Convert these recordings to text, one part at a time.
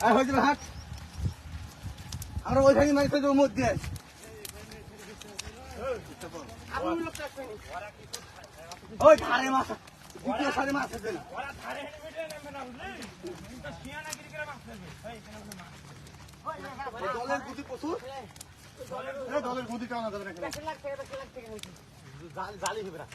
হয়েছিল হাট আমরা ওইখানে মাইতে দেবো মধ্যে ওই ধারে মাছ দ্বিতীয় সারে মাছ আছে না দলের গুটি প্রচুর দলের গুটি টানা যাবে না জালি হবে না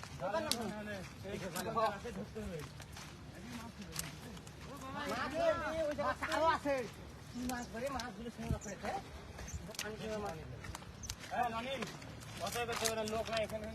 লোক নাই এখানে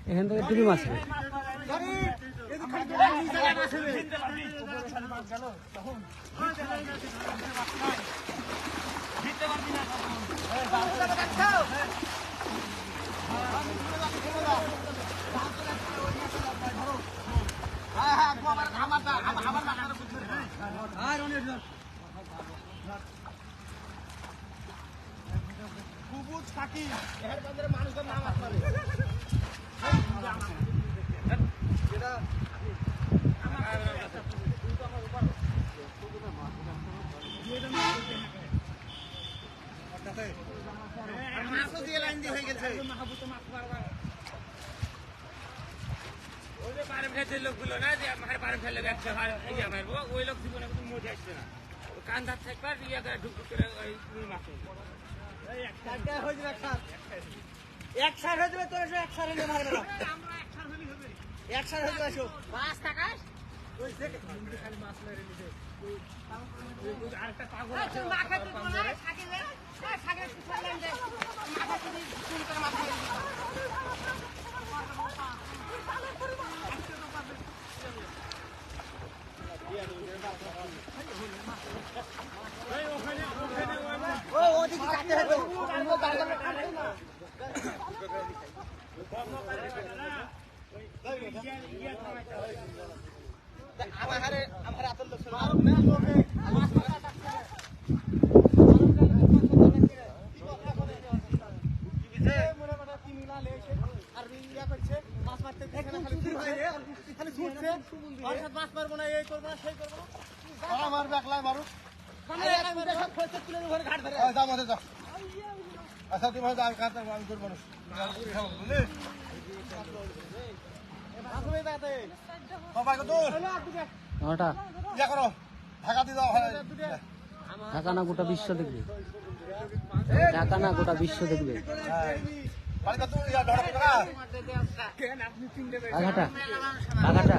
এখান থেকে দুটি মাছ মানুষের নাম আসবে লোকগুলো না যে আমার পারে ফেলে গেছে ওই লোক জীবনে মজা আসছে না কান ধার থাকবার ইয়ে করে ঢুক করে ওই মাছ এক সার হয়ে যাবে তোর এক সার হয়ে মারবে না এক সার হয়ে যাবে মাছ টাকাস খালি মাছ মেরে নিতে আরেকটা পাগল আছে মাথা তো না থাকে থাকে শুকালেন দে মাথা যদি ফুল করে মাথা মেরে ওদিকে কাটতে হবে আমার আতল লোক মাছ মারবো না এই করবো না সেই করবো না মারবে একলাই মারুক আচ্ছা তুমি আমি কাঁদতে আমি করবো না ঢাকা না গোটা বিশ্ব দেখবে ঢাকা না গোটা বিশ্ব দেখবে আঘাটা আঘাটা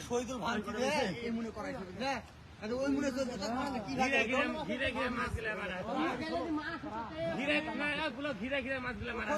শহীদুল ভান মনে করাই ওই মনে ঘিরে ঘিরে মাছ গুলা মারা ঘিরে ঘিরে মাছ গুলা মারা